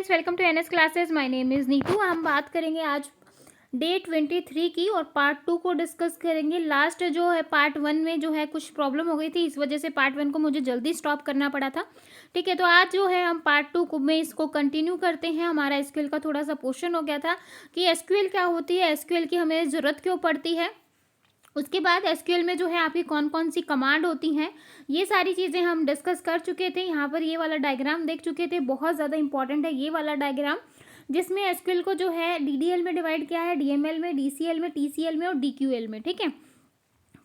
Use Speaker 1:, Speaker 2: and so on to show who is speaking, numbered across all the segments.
Speaker 1: Students, welcome to NS classes. My name is Neetu. हम बात करेंगे आज डे 23 की और पार्ट 2 को डिस्कस करेंगे। लास्ट जो है पार्ट 1 में जो है कुछ प्रॉब्लम हो गई थी, इस वजह से पार्ट 1 को मुझे जल्दी स्टॉप करना पड़ा था। ठीक है, तो आज जो है हम पार्ट 2 को में इसको कंटिन्यू करते हैं। हमारा एसक्यूएल का थोड़ा सा पोर्शन हो गया था कि एसक्यूएल क्या होती है, एसक्यूएल की हमें ज़रूरत क्यों पड़ती है। उसके बाद एसक्यूएल में जो है आपकी कौन कौन सी कमांड होती हैं, ये सारी चीज़ें हम डिस्कस कर चुके थे। यहाँ पर ये वाला डायग्राम देख चुके थे, बहुत ज़्यादा इंपॉर्टेंट है ये वाला डायग्राम, जिसमें एसक्यूएल को जो है डीडीएल में डिवाइड किया है, डीएमएल में, डीसीएल में, टीसीएल में और डीक्यूएल में। ठीक है,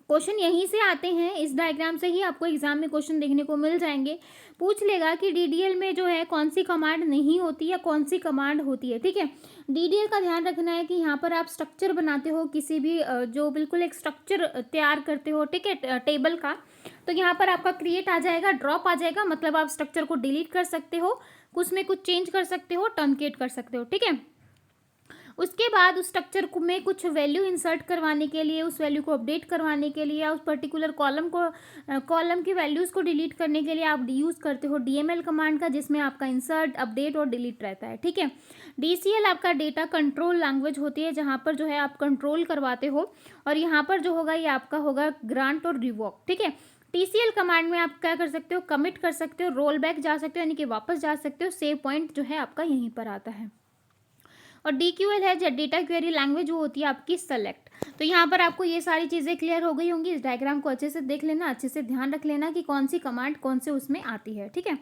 Speaker 1: क्वेश्चन यहीं से आते हैं, इस डायग्राम से ही आपको एग्जाम में क्वेश्चन देखने को मिल जाएंगे। पूछ लेगा कि डीडीएल में जो है कौन सी कमांड नहीं होती या कौन सी कमांड होती है। ठीक है, डीडीएल का ध्यान रखना है कि यहाँ पर आप स्ट्रक्चर बनाते हो, किसी भी जो बिल्कुल एक स्ट्रक्चर तैयार करते हो, ठीक है, टेबल का, तो यहाँ पर आपका क्रिएट आ जाएगा, ड्रॉप आ जाएगा, मतलब आप स्ट्रक्चर को डिलीट कर सकते हो, कुछ में कुछ चेंज कर सकते हो, टर्नकेट कर सकते हो। ठीक है, उसके बाद उस स्ट्रक्चर को में कुछ वैल्यू इंसर्ट करवाने के लिए, उस वैल्यू को अपडेट करवाने के लिए, या उस पर्टिकुलर कॉलम की वैल्यूज़ को डिलीट करने के लिए आप यूज़ करते हो डीएमएल कमांड का, जिसमें आपका इंसर्ट, अपडेट और डिलीट रहता है। ठीक है, डीसीएल आपका डेटा कंट्रोल लैंग्वेज होती है, जहाँ पर जो है आप कंट्रोल करवाते हो, और यहाँ पर जो होगा ये आपका होगा ग्रांट और रिवॉक। ठीक है, टीसीएल कमांड में आप क्या कर सकते हो, कमिट कर सकते हो, रोल बैक जा सकते हो, यानी कि वापस जा सकते हो, सेव पॉइंट जो है आपका यहीं पर आता है। और डीक्यूएल है डेटा क्वेरी लैंग्वेज, वो होती है आपकी सेलेक्ट। तो यहाँ पर आपको ये सारी चीज़ें क्लियर हो गई होंगी। इस डायग्राम को अच्छे से देख लेना, अच्छे से ध्यान रख लेना कि कौन सी कमांड कौन से उसमें आती है। ठीक है,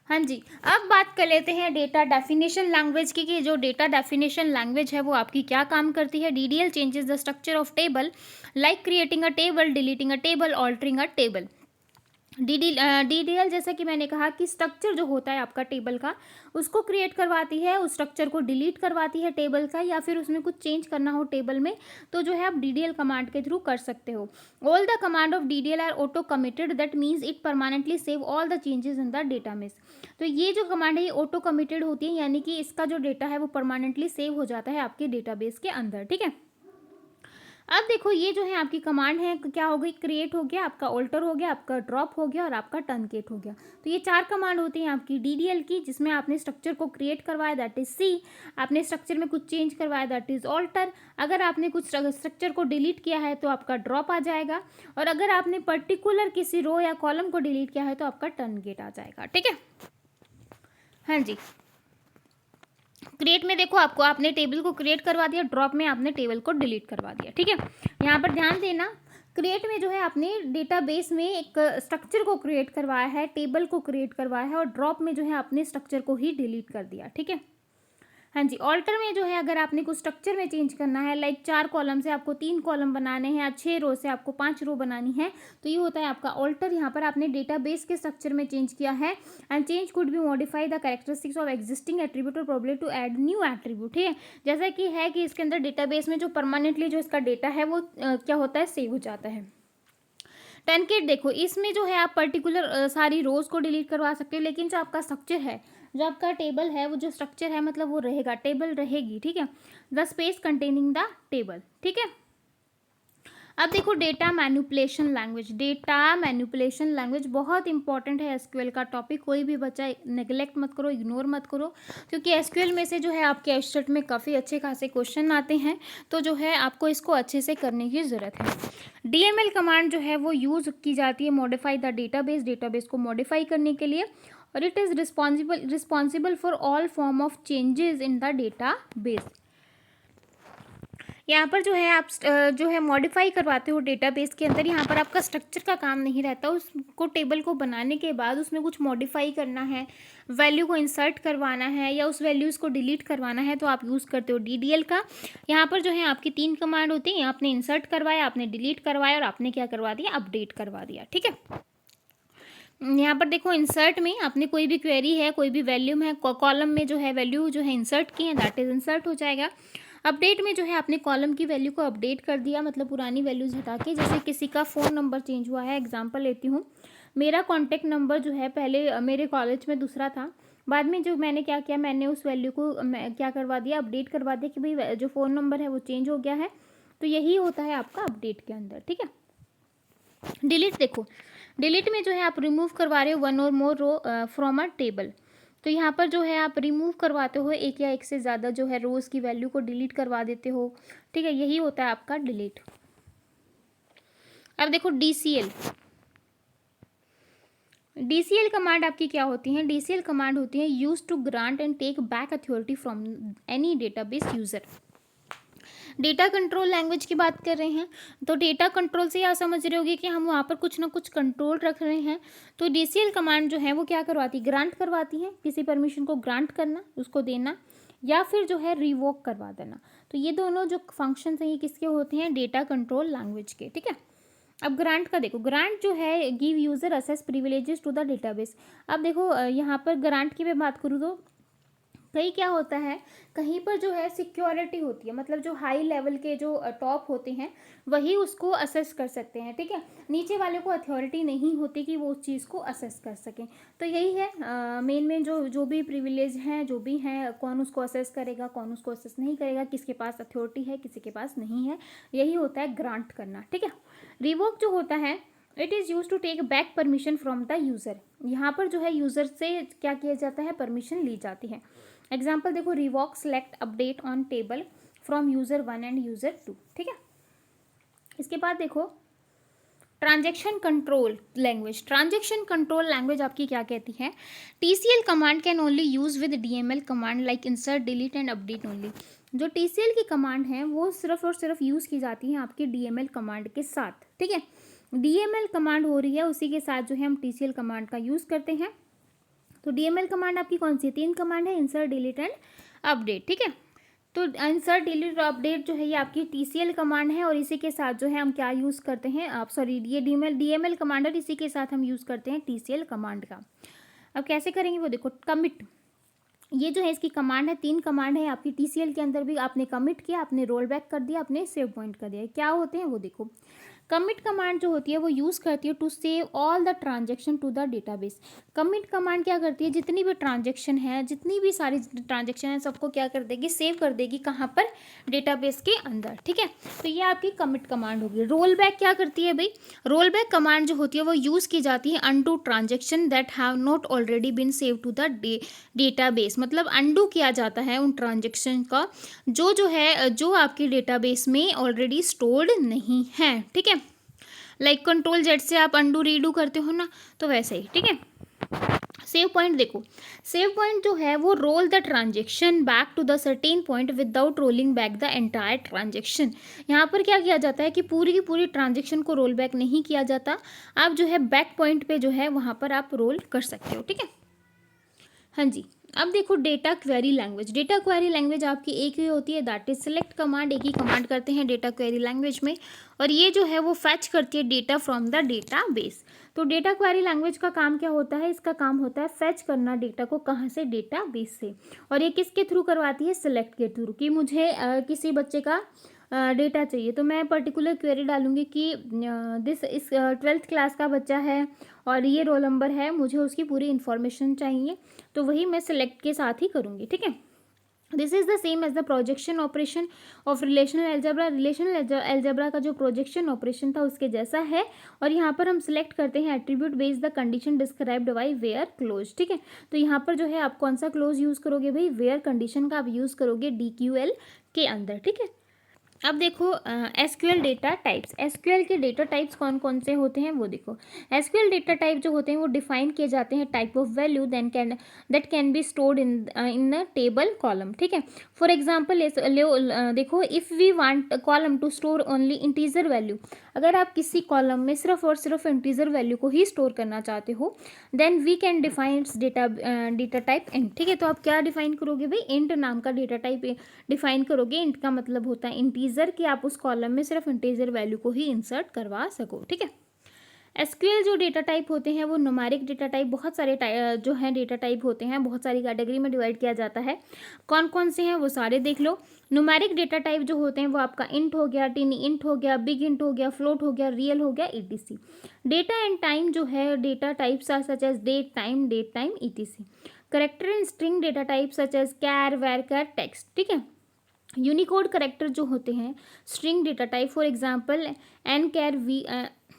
Speaker 1: हाँ जी। अब बात कर लेते हैं डेटा डेफिनेशन लैंग्वेज की, कि जो डेटा डेफिनेशन लैंग्वेज है वो आपकी क्या काम करती है। DDL changes the structure of table like creating a table, deleting a table, altering a table. DDL जैसा कि मैंने कहा कि स्ट्रक्चर जो होता है आपका टेबल का, उसको क्रिएट करवाती है, उस स्ट्रक्चर को डिलीट करवाती है टेबल का, या फिर उसमें कुछ चेंज करना हो टेबल में, तो जो है आप डीडीएल कमांड के थ्रू कर सकते हो। All the command of DDL are auto committed, that means it permanently save all the changes in the database. तो ये जो कमांड है ये ऑटो कमिटेड होती है, यानी कि इसका जो डेटा है वो परमानेंटली सेव हो जाता है आपके डेटाबेस के अंदर। ठीक है, अब देखो ये जो है आपकी कमांड है, क्या हो गई, क्रिएट हो गया, आपका ऑल्टर हो गया, आपका ड्रॉप हो गया और आपका टर्नकेट हो गया। तो ये 4 कमांड होती हैं आपकी डीडीएल की, जिसमें आपने स्ट्रक्चर को क्रिएट करवाया, दैट इज सी। आपने स्ट्रक्चर में कुछ चेंज करवाया, दैट इज ऑल्टर। अगर आपने कुछ स्ट्रक्चर को डिलीट किया है तो आपका ड्रॉप आ जाएगा, और अगर आपने पर्टिकुलर किसी रो या कॉलम को डिलीट किया है तो आपका टर्नकेट आ जाएगा। ठीक है, हाँ जी। क्रिएट में देखो आपको, आपने टेबल को क्रिएट करवा दिया, ड्रॉप में आपने टेबल को डिलीट करवा दिया। ठीक है, यहाँ पर ध्यान देना, क्रिएट में जो है आपने डेटाबेस में एक स्ट्रक्चर को क्रिएट करवाया है, टेबल को क्रिएट करवाया है, और ड्रॉप में जो है आपने स्ट्रक्चर को ही डिलीट कर दिया। ठीक है, हाँ जी। ऑल्टर में जो है अगर आपने कुछ स्ट्रक्चर में चेंज करना है, लाइक 4 कॉलम से आपको 3 कॉलम बनाने हैं, या 6 रो से आपको 5 रो बनानी है, तो ये होता है आपका ऑल्टर। यहाँ पर आपने डेटाबेस के स्ट्रक्चर में चेंज किया है, and change could be modify the characteristics of existing attribute or probably to add new attribute. ठीक है, जैसा कि है कि इसके अंदर डेटाबेस में जो परमानेंटली जो इसका डेटा है वो क्या होता है, सेव हो जाता है। टर्नकेट देखो, इसमें जो है आप पर्टिकुलर सारी रोज को डिलीट करवा सकते हो, लेकिन जो आपका स्ट्रक्चर है, जो आपका टेबल है, वो जो स्ट्रक्चर है मतलब वो रहेगा, टेबल रहेगी। ठीक है, the space containing the table. ठीक है, अब देखो data manipulation language. Data manipulation language बहुत इंपॉर्टेंट है एसक्यूएल का टॉपिक, कोई भी बच्चा नेग्लेक्ट मत करो, इग्नोर मत करो, क्योंकि एसक्यूएल में से जो है आपके एस्टेट में काफ़ी अच्छे खासे क्वेश्चन आते हैं, तो जो है आपको इसको अच्छे से करने की ज़रूरत है। डीएमएल कमांड जो है वो यूज़ की जाती है मॉडिफाई द डेटाबेस, डेटाबेस को मॉडिफाई करने के लिए, और it is responsible for all form of changes in the database. यहाँ पर जो है आप जो है मॉडिफाई करवाते हो डेटाबेस के अंदर। यहाँ पर आपका स्ट्रक्चर का काम नहीं रहता, उसको टेबल को बनाने के बाद उसमें कुछ मॉडिफाई करना है, वैल्यू को इंसर्ट करवाना है, या उस वैल्यूज़ को डिलीट करवाना है, तो आप यूज़ करते हो डीडीएल का। यहाँ पर जो है आपकी 3 कमांड होती हैं, आपने इंसर्ट करवाया, आपने डिलीट करवाया, और आपने क्या करवा दिया, अपडेट करवा दिया। ठीक है, यहाँ पर देखो इंसर्ट में आपने कोई भी क्वेरी है, कोई भी वैल्यूम है, कॉलम में जो है वैल्यू जो है इंसर्ट की है, दैट इज इंसर्ट हो जाएगा। अपडेट में जो है आपने कॉलम की वैल्यू को अपडेट कर दिया, मतलब पुरानी वैल्यूज हटा के। जैसे किसी का फ़ोन नंबर चेंज हुआ है, एग्जांपल लेती हूँ, मेरा कॉन्टैक्ट नंबर जो है पहले मेरे कॉलेज में दूसरा था, बाद में जो मैंने क्या किया, मैंने उस वैल्यू को क्या करवा दिया, अपडेट करवा दिया कि भाई जो फ़ोन नंबर है वो चेंज हो गया है। तो यही होता है आपका अपडेट के अंदर। ठीक है, डिलीट देखो, डिलीट में जो है आप रिमूव करवा रहे हो वन और मोर रो फ्रॉम अ टेबल। तो यहाँ पर जो है आप रिमूव करवाते हो एक या एक से ज़्यादा जो है रोज़ की वैल्यू को डिलीट करवा देते हो, ठीक है, यही होता है आपका डिलीट। अब देखो DCL, DCL कमांड आपकी क्या होती है? DCL कमांड होती है use to grant and take back authority from any database user. Data control language की बात कर रहे हैं, तो डेटा कंट्रोल से आप समझ रहे होगे कि हम वहाँ पर कुछ ना कुछ कंट्रोल रख रहे हैं। तो DCL कमांड जो है वो क्या करवाती है? ग्रांट करवाती है, किसी परमिशन को ग्रांट करना, उसको देना, या फिर जो है रिवोक करवा देना। तो ये दोनों जो फंक्शन हैं ये किसके होते हैं? डेटा कंट्रोल लैंग्वेज के, ठीक है। अब ग्रांट का देखो, ग्रांट जो है give user access privileges to the database. अब देखो यहाँ पर ग्रांट की मैं बात करूँ तो कहीं क्या होता है, कहीं पर जो है सिक्योरिटी होती है, मतलब जो हाई लेवल के जो टॉप होते हैं वही उसको असेस कर सकते हैं, ठीक है। नीचे वाले को अथॉरिटी नहीं होती कि वो उस चीज़ को असेस कर सकें। तो यही है मेन जो भी प्रिविलेज हैं, जो भी हैं, कौन उसको असेस करेगा, कौन उसको असेस नहीं करेगा, किसके पास अथॉरिटी है, किसी के पास नहीं है, यही होता है ग्रांट करना, ठीक है। रिवोक जो होता है, it is use to take back permission from the user. यहाँ पर जो है यूज़र से क्या किया जाता है? परमिशन ली जाती है। एग्जाम्पल देखो, revoke select update on table from user 1 end user 2, ठीक है। इसके बाद देखो transaction control language. Transaction control language आपकी क्या कहती है? TCL command can only use with DML command like insert, delete and update only. जो TCL की कमांड है वो सिर्फ और सिर्फ यूज़ की जाती है आपकी DML कमांड के साथ, ठीक है। DML कमांड हो रही है, उसी के साथ जो है हम TCL कमांड का यूज़ करते हैं। तो DML कमांड आपकी कौन सी है? 3 कमांड है, इंसर्ट, डिलीट एंड अपडेट, ठीक है। तो इंसर्ट, डिलीट और अपडेट जो है ये आपकी TCL कमांड है, और इसी के साथ जो है हम क्या यूज़ करते हैं, आप सॉरी ये DML कमांड है, इसी के साथ हम यूज़ करते हैं TCL कमांड का। अब कैसे करेंगे वो देखो, कमिट, ये जो है इसकी कमांड है, 3 कमांड है आपकी TCL के अंदर भी। आपने कमिट किया, आपने रोल बैक कर दिया, आपने सेव पॉइंट कर दिया, क्या होते हैं वो देखो। कमिट कमांड जो होती है वो यूज़ करती है to save all the transaction to the database. Commit command क्या करती है? जितनी भी ट्रांजेक्शन है, जितनी भी सारी ट्रांजेक्शन है, सबको क्या कर देगी? सेव कर देगी, कहाँ पर? डेटाबेस के अंदर, ठीक है। तो ये आपकी कमिट कमांड होगी। रोल बैक क्या करती है भाई? रोल बैक कमांड जो होती है वो यूज़ की जाती है undo transaction that have not already been save to the database. मतलब अनडू किया जाता है उन ट्रांजेक्शन का जो आपके डेटाबेस में ऑलरेडी स्टोर्ड नहीं है, ठीक है। लाइक कंट्रोल जेड से आप अंडू रीडू करते हो ना, तो वैसे ही, ठीक है। सेव पॉइंट देखो, सेव पॉइंट जो है वो roll the transaction back to the certain point without rolling back the entire transaction. यहाँ पर क्या किया जाता है कि पूरी की पूरी ट्रांजेक्शन को रोल बैक नहीं किया जाता, आप जो है बैक पॉइंट पे जो है वहाँ पर आप रोल कर सकते हो, ठीक है। हाँ जी। अब देखो data query language. Data query language आपकी एक ही होती है, दैट इज सेलेक्ट कमांड, एक ही कमांड करते हैं डेटा क्वेरी लैंग्वेज में, और ये जो है वो फैच करती है data from the data base. तो डेटा क्वेरी लैंग्वेज का काम क्या होता है? इसका काम होता है फैच करना डेटा को, कहाँ से? डेटा बेस से। और ये किसके थ्रू करवाती है? सिलेक्ट के थ्रू, कि मुझे किसी बच्चे का डेटा चाहिए, तो मैं पर्टिकुलर क्वेरी डालूंगी कि इस 12th क्लास का बच्चा है और ये रोल नंबर है, मुझे उसकी पूरी इन्फॉर्मेशन चाहिए, तो वही मैं सिलेक्ट के साथ ही करूँगी, ठीक है। This is the same as the projection operation of relational algebra. Relational algebra का जो प्रोजेक्शन ऑपरेशन था उसके जैसा है, और यहाँ पर हम सिलेक्ट करते हैं attribute based the condition described by where clause, ठीक है। तो यहाँ पर जो है आप कौन सा क्लोज यूज़ करोगे भाई? वेयर कंडीशन का आप यूज़ करोगे DQL के अंदर, ठीक है। अब देखो SQL डेटा टाइप्स। SQL के डेटा टाइप्स कौन कौन से होते हैं वो देखो। SQL डेटा टाइप जो होते हैं वो डिफाइन किए जाते हैं type of value that can be stored in the table column, ठीक है। फॉर एग्जांपल देखो, if we want column to store only integer value, अगर आप किसी कॉलम में सिर्फ और सिर्फ इंटीजर वैल्यू को ही स्टोर करना चाहते हो, then we can define data type int, ठीक है। तो आप क्या डिफाइन करोगे भाई? इंट नाम का डेटा टाइप डिफाइन करोगे। इंट का मतलब होता है इंटीजर, कि आप उस कॉलम में सिर्फ इंटीजर वैल्यू को ही इंसर्ट करवा सको, ठीक है। SQL जो डेटा टाइप होते हैं वो न्यूमेरिक डेटा टाइप, बहुत सारे जो हैं डेटा टाइप होते हैं, बहुत सारी कैटेगरी में डिवाइड किया जाता है। कौन कौन से हैं वो सारे देख लो। न्यूमेरिक डेटा टाइप जो होते हैं वो आपका इंट हो गया, टिनी इंट हो गया, बिग इंट हो गया, फ्लोट हो गया, रियल हो गया, ETC। डेटा एंड टाइम जो है data types are such as date time, ETC। Character and string data type such as char, varchar, text, ठीक है। यूनिकोड करेक्टर जो होते हैं string data type, for example nchar v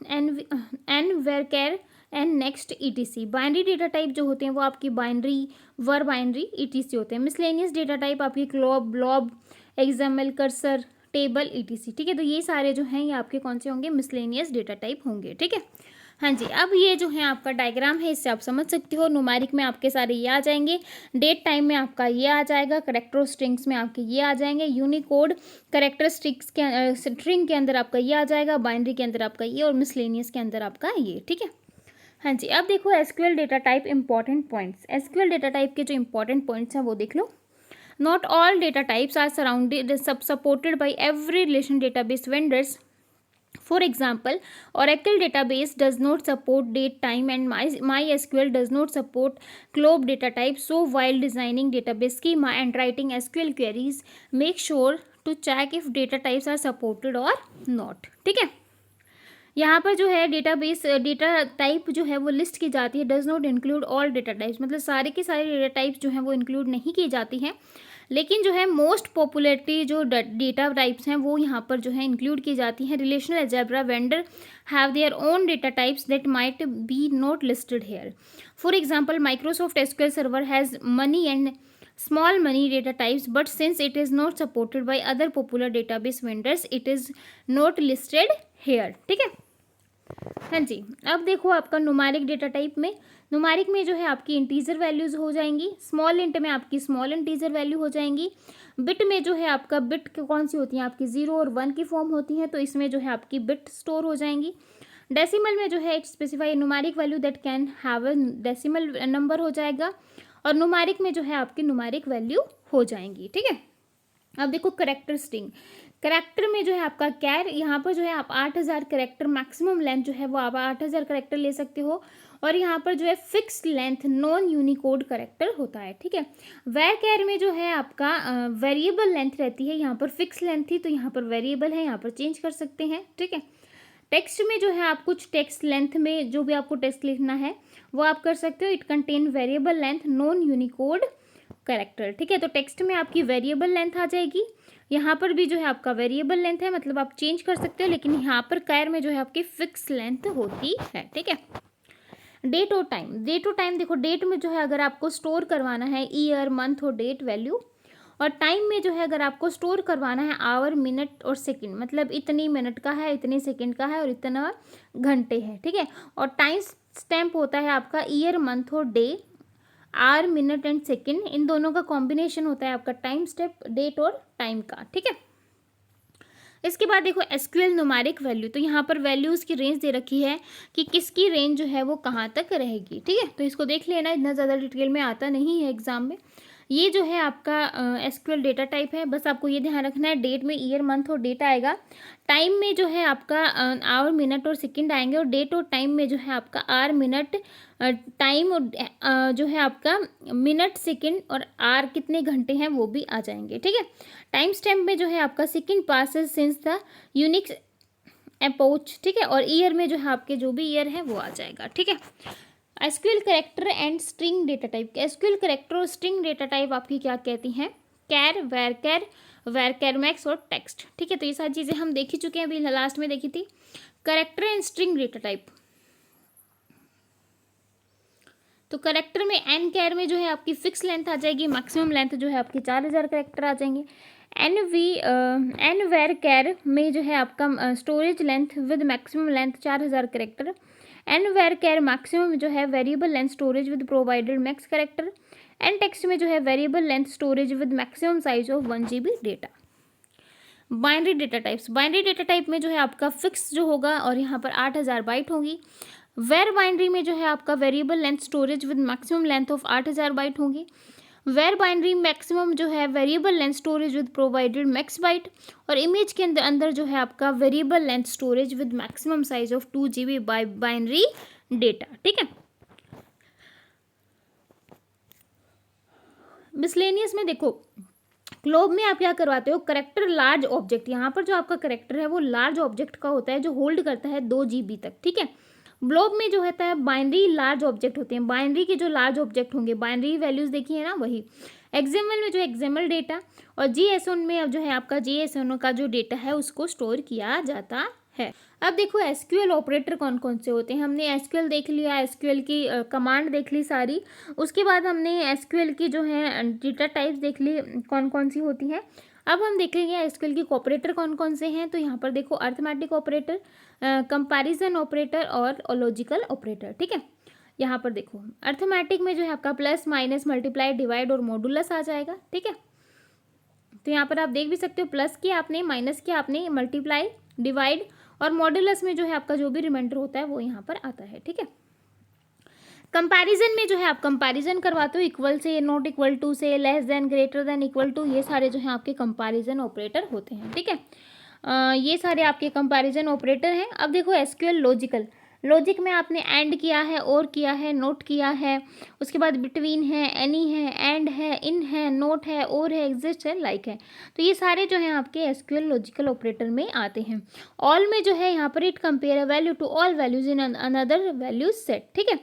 Speaker 1: nvarchar and ntext etc. Binary data type जो होते हैं वो आपकी बाइनरी, वर बाइनरी, ईटीसी होते हैं। मिसलेनियस डेटा टाइप आपकी Clove, blob, XML, cursor, table, etc. ठीक है, तो ये सारे जो हैं ये आपके कौन से होंगे, मिसलेनियस डेटा टाइप होंगे। ठीक है, हाँ जी। अब ये जो है आपका डायग्राम है, इससे आप समझ सकते हो। न्यूमेरिक में आपके सारे ये आ जाएंगे, डेट टाइम में आपका ये आ जाएगा, करेक्टर स्ट्रिंग्स में आपके ये आ जाएंगे, यूनिकोड करेक्टर स्ट्रिंग के अंदर आपका ये आ जाएगा, बाइनरी के अंदर आपका ये, और मिसलेनियस के अंदर आपका ये। ठीक है, हाँ जी। अब देखो SQL data type important points. SQL data type के जो इंपॉर्टेंट पॉइंट्स हैं वो देख लो। Not all data types are supported by every relation database vendors. For example, Oracle database does not support date time and MySQL does not support globe data type. So while designing database schema and writing SQL queries, make sure to check if data types are supported or not. ठीक है, यहाँ पर जो है database data type जो है वो list की जाती है, does not include all data types, मतलब सारे के सारे डेटा टाइप्स जो हैं वो इंक्लूड नहीं की जाती हैं, लेकिन जो है मोस्ट पॉपुलरिटी जो डेटा टाइप्स हैं वो यहाँ पर जो है इंक्लूड की जाती हैं। Relational algebra vendor have their own data types that might be not listed hair. For example, Microsoft SQL server has money and small money data types, but since it is not supported by other popular database vendors it is not listed hair. ठीक है, हाँ जी। अब देखो आपका numeric data type में, numeric में जो है आपकी इंटीजर वैल्यूज़ हो जाएंगी, स्मॉल इंट में आपकी स्मॉल इंटीजर वैल्यू हो जाएंगी, बिट में जो है आपका बिट कौन सी होती हैं आपकी 0 और 1 की फॉर्म होती हैं, तो इसमें जो है आपकी बिट स्टोर हो जाएंगी। डेसिमल में जो है it specify numeric value that can have a decimal number हो जाएगा, और न्यूमेरिक में जो है आपकी न्यूमेरिक वैल्यू हो जाएंगी। ठीक है, अब देखो करेक्टर स्ट्रिंग, करेक्टर में जो है आपका कैर, यहाँ पर जो है आप 8000 करेक्टर मैक्सिमम लेंथ जो है वो आप 8000 करेक्टर ले सकते हो, और यहाँ पर जो है fix length non Unicode character होता है। ठीक है, वेर कैर में जो है आपका वेरिएबल लेंथ रहती है, यहाँ पर फिक्स लेंथ थी तो यहाँ पर वेरिएबल है, यहाँ पर चेंज कर सकते हैं। ठीक है, टेक्स्ट में जो है आप कुछ टेक्स्ट लेंथ में जो भी आपको टेक्स्ट लिखना है वो आप कर सकते हो। It contain variable length non Unicode character. ठीक है, तो टेक्स्ट में आपकी वेरिएबल लेंथ आ जाएगी, यहाँ पर भी जो है आपका वेरिएबल लेंथ है, मतलब आप चेंज कर सकते हो, लेकिन यहाँ पर कैर में जो है आपकी फिक्स लेंथ होती है। ठीक है, डेट और टाइम, डेट और टाइम देखो, डेट में जो है अगर आपको स्टोर करवाना है ईयर, मंथ और डेट वैल्यू, और टाइम में जो है अगर आपको स्टोर करवाना है आवर, मिनट और सेकंड, मतलब इतनी मिनट का है, इतने सेकंड का है और इतना घंटे है। ठीक है, और टाइम स्टैम्प होता है आपका ईयर, मंथ और day, hour, minute and second, इन दोनों का कॉम्बिनेशन होता है आपका टाइम स्टेप, डेट और टाइम का। ठीक है, इसके बाद देखो एसक्यूएल न्यूमेरिक वैल्यू, तो यहाँ पर वैल्यूज़ की रेंज दे रखी है कि किसकी रेंज जो है वो कहाँ तक रहेगी। ठीक है, तो इसको देख लेना, इतना ज़्यादा डिटेल में आता नहीं है एग्जाम में। ये जो है आपका एसक्यूएल डेटा टाइप है, बस आपको ये ध्यान रखना है, डेट में ईयर, मंथ और डेट आएगा, टाइम में जो है आपका आवर, मिनट और सेकंड आएंगे, और डेट और टाइम में जो है आपका आर, मिनट, टाइम और जो है आपका मिनट, सेकंड और आर कितने घंटे हैं वो भी आ जाएंगे। ठीक है, टाइम स्टैम्प में जो है आपका second passes since the unique approach. ठीक है, और ईयर में जो है आपके जो भी ईयर है वो आ जाएगा। ठीक है, SQL character and string data type, SQL character और स्ट्रिंग डेटा टाइप आपकी क्या कहती हैं, कैर, वेर कैर मैक्स और टेक्स्ट। ठीक है, तो ये सारी चीज़ें हम देख ही चुके हैं, अभी लास्ट में देखी थी। Character and string data type, तो करेक्टर में एन कैर में जो है आपकी फिक्स लेंथ आ जाएगी, मैक्सिमम लेंथ जो है आपकी 4000 करेक्टर आ जाएंगे। एन वेर कैर में जो है आपका storage length with maximum length 4000 character. Nvarchar maximum जो है variable length storage with provided max character. Ntext में जो है variable length storage with maximum size of 1 GB data. Binary data types, binary data type में जो है आपका fix जो होगा और यहाँ पर 8000 बाइट होगी। वेर बाइनरी में जो है आपका variable length storage with maximum length of 8000 byte होगी। वेर बाइनरी मैक्सिमम जो है variable length storage with provided max byte, और इमेज के अंदर जो है आपका variable length storage with maximum size of 2 GB binary data. ठीक है, मिसलेनियस में देखो, ग्लोब में आप क्या करवाते हो, करेक्टर लार्ज ऑब्जेक्ट, यहाँ पर जो आपका करेक्टर है वो लार्ज ऑब्जेक्ट का होता है जो होल्ड करता है 2 GB तक। ठीक है, ब्लॉब में जो होता है बाइनरी लार्ज ऑब्जेक्ट होते हैं, बाइनरी के जो लार्ज ऑब्जेक्ट होंगे, बाइनरी वैल्यूज देखी है ना वही। एक्सएमएल में जो एक्सएमएल डेटा, और जीएसओन में अब जो है आपका जीएसओन का जो डेटा है उसको स्टोर किया जाता है। अब देखो एसक्यूएल ऑपरेटर कौन कौन से होते हैं। हमने एसक्यूएल देख लिया, एसक्यूएल की कमांड देख ली सारी। उसके बाद हमने एसक्यूएल की जो है डेटा टाइप्स देख ली कौन कौन सी होती हैं। अब हम देखेंगे एसक्यूएल की ऑपरेटर कौन कौन से हैं। तो यहाँ पर देखो अर्थमेटिक ऑपरेटर, कंपैरिजन ऑपरेटर और लॉजिकल ऑपरेटर। ठीक है, यहाँ पर देखो अर्थमेटिक में जो है आपका प्लस माइनस मल्टीप्लाई डिवाइड और मॉडुलस आ जाएगा। ठीक है, तो यहाँ पर आप देख भी सकते हो, प्लस किया आपने, माइनस किया आपने, मल्टीप्लाई, डिवाइड और मॉडुलस में जो है आपका जो भी रिमाइंडर होता है वो यहाँ पर आता है। ठीक है, कंपैरिजन में जो है आप कंपैरिजन करवाते हो इक्वल से, नॉट इक्वल टू से, less than, greater than, equal to, ये सारे जो है आपके कंपैरिजन ऑपरेटर होते हैं। ठीक है, ये सारे आपके कंपैरिजन ऑपरेटर हैं। अब देखो एसक्यूएल लॉजिकल, लॉजिक में आपने एंड किया है, और किया है, नोट किया है, उसके बाद बिटवीन है, एनी है, एंड है, इन है, नोट है, और है, एग्जिस्ट है, लाइक है। तो ये सारे जो हैं आपके एसक्यूएल लॉजिकल ऑपरेटर में आते हैं। ऑल में जो है यहाँ पर it compare a value to all values in another values set. ठीक है,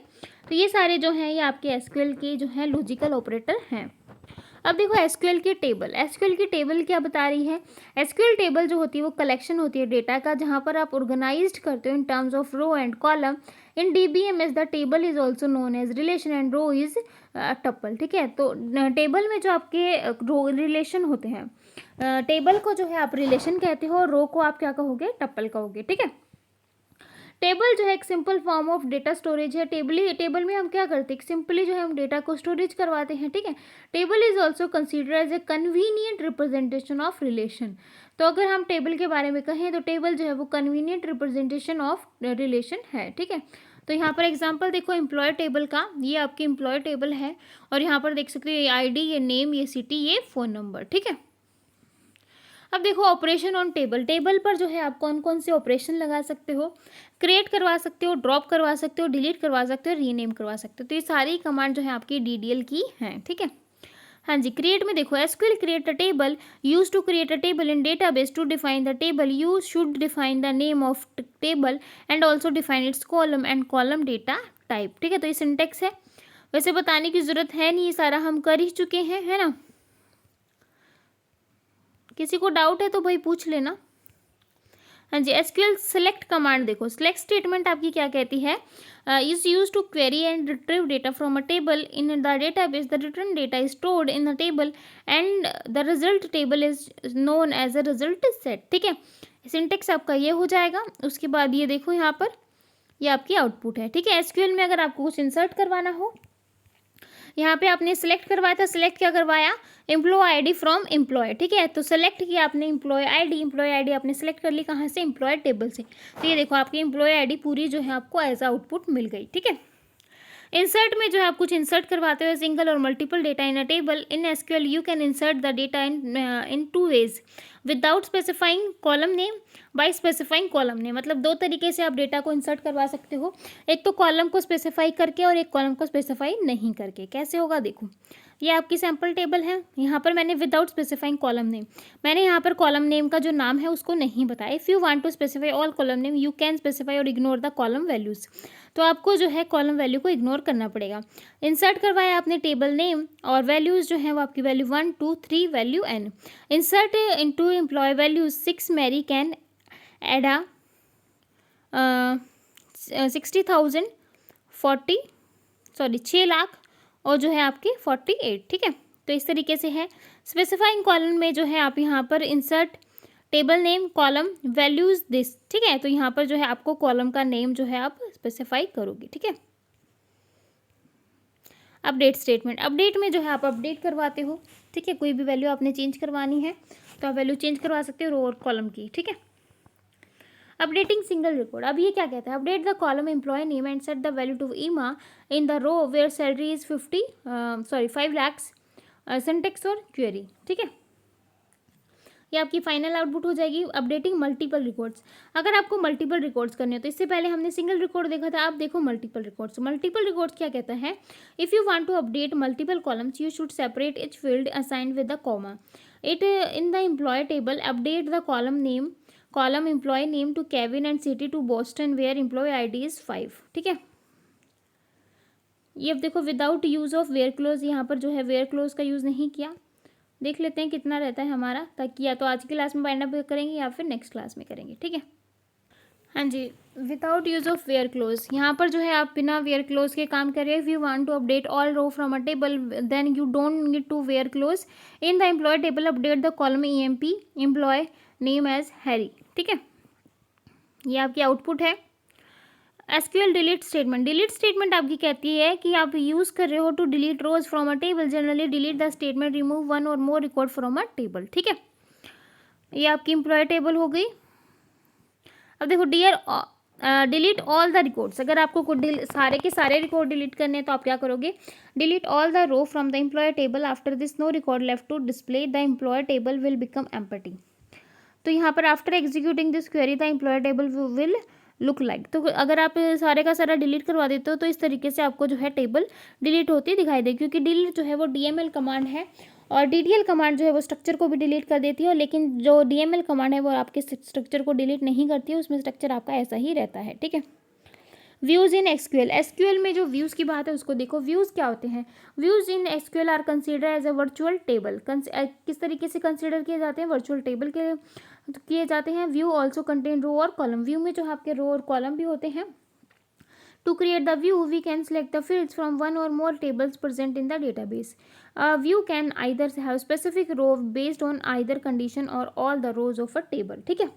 Speaker 1: तो ये सारे जो हैं ये आपके एसक्यूएल के जो है लॉजिकल ऑपरेटर हैं। अब देखो एसक्यूएल की टेबल, एसक्यूएल की टेबल क्या बता रही है। एसक्यूएल टेबल जो होती है वो कलेक्शन होती है डेटा का, जहाँ पर आप ऑर्गेनाइज्ड करते हो in terms of row and column. In DBMS the table is also known as relation and row is tuple. ठीक है, तो टेबल में जो आपके रो रिलेशन होते हैं, टेबल को जो है आप रिलेशन कहते हो, रो को आप क्या कहोगे, टपल कहोगे। ठीक है, टेबल जो है एक simple form of data storage है। टेबल में हम क्या करते हैं, सिंपली जो है हम डेटा को स्टोरेज करवाते हैं। ठीक है, table is also consider as a convenient representation of relation. तो अगर हम टेबल के बारे में कहें तो टेबल जो है वो कन्वीनियंट रिप्रेजेंटेशन ऑफ रिलेशन है। ठीक है, तो यहाँ पर एग्जांपल देखो एम्प्लॉय टेबल का, ये आपकी एम्प्लॉय टेबल है, और यहाँ पर देख सकते हो ये आईडी, ये नेम, ये सिटी, ये फ़ोन नंबर। ठीक है, अब देखो ऑपरेशन ऑन टेबल, टेबल पर जो है आप कौन कौन से ऑपरेशन लगा सकते हो, क्रिएट करवा सकते हो, ड्रॉप करवा सकते हो, डिलीट करवा सकते हो, रीनेम करवा सकते हो। तो ये सारी कमांड जो है आपकी डीडीएल की हैं। ठीक है, हाँ जी, क्रिएट में देखो SQL create a table, use to create a table in database, to define the table you should define the name of table and also define its column and column data type. ठीक है, तो ये syntax है, वैसे बताने की जरूरत है नहीं, ये सारा हम कर ही चुके हैं, है ना। किसी को डाउट है तो भाई पूछ लेना। हाँ जी, एसक्यूएल सेलेक्ट कमांड देखो, सेलेक्ट स्टेटमेंट आपकी क्या कहती है, is use to query and retrieve data from a table in the database, the return data is stored in the table and the result table is known as a result set. ठीक है, syntax आपका ये हो जाएगा। उसके बाद ये देखो यहाँ पर ये आपकी आउटपुट है। ठीक है, एसक्यूएल में अगर आपको कुछ इंसर्ट करवाना हो, यहाँ पे आपने सिलेक्ट करवाया था, सिलेक्ट क्या करवाया, एम्प्लॉय आईडी फ्रॉम एम्प्लॉय। ठीक है, तो सेलेक्ट किया आपने एम्प्लॉय आईडी आपने सेलेक्ट कर ली कहाँ से, एम्प्लॉय टेबल से। तो ये देखो आपकी एम्प्लॉय आईडी पूरी जो है आपको एज आउटपुट मिल गई। ठीक है, इंसर्ट में जो है आप कुछ इंसर्ट करवाते हो, सिंगल और multiple data in a table. In SQL you can insert the data in two ways, without specifying column name, by specifying column name. मतलब दो तरीके से आप डेटा को इंसर्ट करवा सकते हो, एक तो कॉलम को स्पेसिफाई करके और एक कॉलम को स्पेसिफाई नहीं करके। कैसे होगा देखो, ये आपकी सैम्पल टेबल है, यहाँ पर मैंने विदाउट स्पेसिफाइंग कॉलम नेम, मैंने यहाँ पर कॉलम नेम का जो नाम है उसको नहीं बताया। If you want to specify all column name you can specify और इग्नोर द कॉलम वैल्यूज़। तो आपको जो है कॉलम वैल्यू को इग्नोर करना पड़ेगा। इंसर्ट करवाया आपने टेबल नेम और वैल्यूज़ जो है वो आपकी value 1 2 3 value n। Insert into employee values 6 Mary can add ah 60,000 40 sorry 6 lakh और जो है आपकी 48। ठीक है, तो इस तरीके से है। स्पेसिफाइंग कॉलम में जो है आप यहाँ पर insert table name column values this. ठीक है, तो यहाँ पर जो है आपको कॉलम का नेम जो है आप स्पेसिफाई करोगे। ठीक है, अपडेट स्टेटमेंट, अपडेट में जो है आप अपडेट करवाते हो। ठीक है, कोई भी वैल्यू आपने चेंज करवानी है तो आप वैल्यू चेंज करवा सकते हो रो और कॉलम की। ठीक है, अपडेटिंग सिंगल रिकॉर्ड, अब ये क्या कहता है, update the column employee name and set the value to Emma in the row where salary is 5 lakhs, syntax और क्वेरी। ठीक है, ये आपकी फाइनल आउटपुट हो जाएगी। अपडेटिंग मल्टीपल रिकॉर्ड्स, अगर आपको मल्टीपल रिकॉर्ड्स करने हो तो इससे पहले हमने सिंगल रिकॉर्ड देखा था, आप देखो मल्टीपल रिकॉर्ड्स। मल्टीपल रिकॉर्ड्स क्या कहता है, if you want to update multiple columns you should separate each field assigned with the comma. It in the employee table update the column name column employee name to Kevin and city to Boston where employee ID is 5। ठीक है, ये अब देखो without use of where clause, यहाँ पर जो है where close का यूज़ नहीं किया। देख लेते हैं कितना रहता है हमारा, ताकि या तो आज की क्लास में बाइंड अप करेंगे या फिर नेक्स्ट क्लास में करेंगे। ठीक है, हाँ जी, without use of where clause, यहाँ पर जो है आप बिना वेयर क्लोज के काम कर रहे हैं। If you want to update all row from a table then you don't need to where clause. In the employee table update the column EMP employee name as Harry. ठीक है, ये आपकी output है। SQL delete statement, delete statement आपकी कहती है कि आप यूज़ कर रहे हो to delete rows from a table. Generally delete the statement remove one और more record from a table. ठीक है, ये आपकी एम्प्लॉय टेबल हो गई। अब देखो dear delete all the records, अगर आपको सारे के सारे रिकॉर्ड डिलीट करने हैं तो आप क्या करोगे, delete all the row from the employer table. After this no record left to display, the employer table will become empty. तो यहाँ पर after executing this query the employer table will look like. तो अगर आप सारे का सारा delete करवा देते हो तो इस तरीके से आपको जो है टेबल डिलीट होती दिखाई देगी, क्योंकि डिलीट जो है वो DML कमांड है और DDL कमांड जो है वो स्ट्रक्चर को भी डिलीट कर देती है, लेकिन जो DML कमांड है वो आपके स्ट्रक्चर को डिलीट नहीं करती है, उसमें स्ट्रक्चर आपका ऐसा ही रहता है। ठीक है, व्यूज़ इन SQL में जो व्यूज़ की बात है उसको देखो। व्यूज़ क्या होते हैं, views in SQL are consider as a virtual table. किस तरीके से कंसीडर किए जाते हैं, वर्चुअल टेबल के किए जाते हैं। व्यू ऑल्सो कंटेन रो और कॉलम, व्यू में जो आपके रो और कॉलम भी होते हैं। To create the view, we can select the fields from one or more tables present in the database. A view can either have specific row based on either condition or all the rows of a table. ठीक है,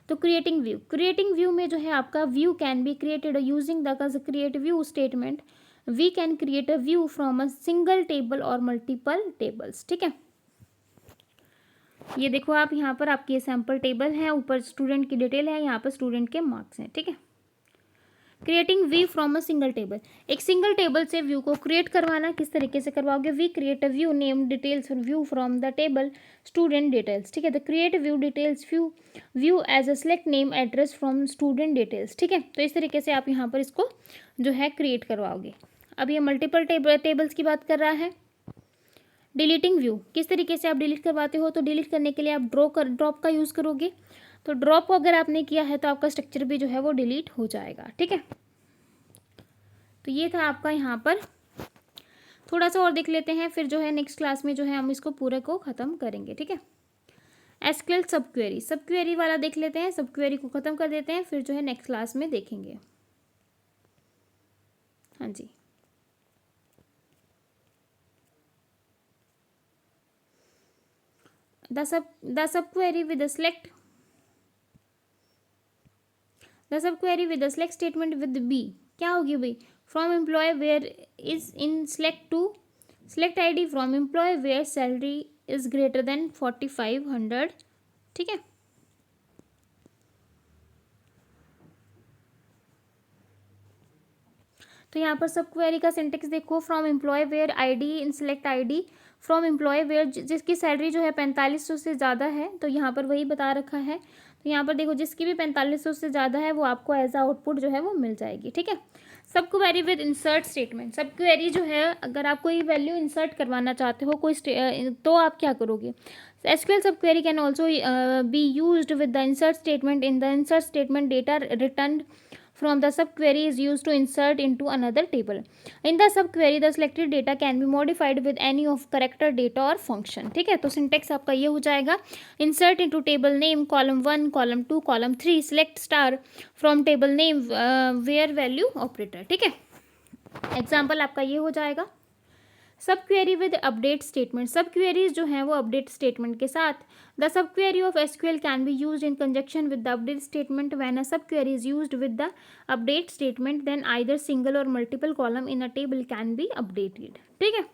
Speaker 1: तो creating view में जो है आपका view can be created using the create view statement. We can create a view from a single table और multiple tables. ठीक है, ये देखो आप यहाँ पर आपकी सैम्पल टेबल है, ऊपर स्टूडेंट की डिटेल है, यहाँ पर स्टूडेंट के मार्क्स हैं। ठीक है, creating view from a single table, एक सिंगल टेबल से व्यू को क्रिएट करवाना, किस तरीके से करवाओगे, we create a view name details view from the table student details. ठीक है, the create view details view as a select name address from student details. ठीक है, तो इस तरीके से आप यहाँ पर इसको जो है क्रिएट करवाओगे। अब ये मल्टीपल टेबल्स की बात कर रहा है। डिलीटिंग व्यू, किस तरीके से आप डिलीट करवाते हो, तो डिलीट करने के लिए आप ड्रॉप का यूज़ करोगे। तो ड्रॉप अगर आपने किया है तो आपका स्ट्रक्चर भी जो है वो डिलीट हो जाएगा। ठीक है, तो ये था आपका यहाँ पर। थोड़ा सा और देख लेते हैं, फिर जो है नेक्स्ट क्लास में जो है हम इसको पूरे को ख़त्म करेंगे। ठीक है, SQL सब क्वेरी वाला देख लेते हैं, सब क्वेरी को ख़त्म कर देते हैं, फिर जो है नेक्स्ट क्लास में देखेंगे। हाँ जी, the sub query with the select statement with बी क्या होगी भाई, from employee where is in select ID from employee where salary is greater than 4500। ठीक है, तो यहाँ पर सब क्वेरी का सिंटेक्स देखो, from employee where ID in select ID from employee where, जिसकी सैलरी जो है 4500 से ज़्यादा है, तो यहाँ पर वही बता रखा है। तो यहाँ पर देखो जिसकी भी 4500 से ज़्यादा है वो आपको एज आउटपुट जो है वो मिल जाएगी। ठीक है, सब क्वेरी विद इंसर्ट स्टेटमेंट, सब क्वेरी जो है अगर आप कोई वैल्यू इंसर्ट करवाना चाहते हो तो आप क्या करोगे, SQL सब query can also be used with the insert statement. In the insert statement data return from the subquery is used to insert into another table. In the subquery the selected data can be modified with any of character data or function. ठीक है, तो syntax आपका ये हो जाएगा, insert into table name column 1 column 2 column 3 select star from table name where value operator। ठीक है, example आपका ये हो जाएगा। Sub query with update statement, sub queries जो हैं वो अपडेट स्टेटमेंट के साथ। The sub query of SQL can be used in conjunction with the update statement. When a sub query is used with the update statement then either single और multiple column in a table can be updated. ठीक है,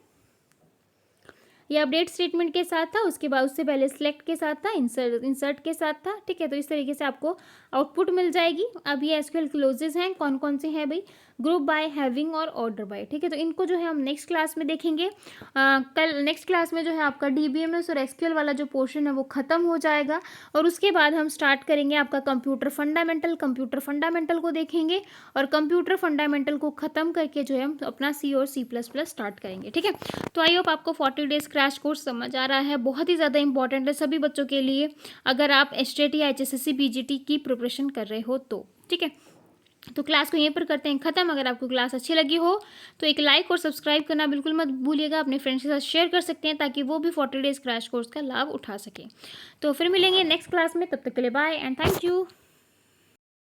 Speaker 1: ये update statement के साथ था, उसके बाद उससे पहले सिलेक्ट के साथ था, इंसर्ट के साथ था। ठीक है, तो इस तरीके से आपको आउटपुट मिल जाएगी। अब ये SQL क्लोजेज हैं, कौन कौन से हैं भाई, ग्रुप बाय, हैविंग और ऑर्डर बाय। ठीक है, तो इनको जो है हम नेक्स्ट क्लास में देखेंगे। कल नेक्स्ट क्लास में जो है आपका DBMS और SQL वाला जो पोर्शन है वो ख़त्म हो जाएगा, और उसके बाद हम स्टार्ट करेंगे आपका कंप्यूटर फंडामेंटल को देखेंगे, और कंप्यूटर फंडामेंटल को ख़त्म करके जो है हम अपना C और C++ स्टार्ट करेंगे। ठीक है, तो आई होप आपको 40 डेज क्रैश कोर्स समझ आ रहा है, बहुत ही ज़्यादा इंपॉर्टेंट है सभी बच्चों के लिए, अगर आप STT या HSSC PGT की प्रिपरेशन कर रहे हो तो। ठीक है, तो क्लास को यहीं पर करते हैं ख़त्म। अगर आपको क्लास अच्छी लगी हो तो एक लाइक और सब्सक्राइब करना बिल्कुल मत भूलिएगा, अपने फ्रेंड्स के साथ शेयर कर सकते हैं ताकि वो भी 40 डेज क्रैश कोर्स का लाभ उठा सकें। तो फिर मिलेंगे नेक्स्ट क्लास में, तब तक के लिए बाय एंड थैंक यू।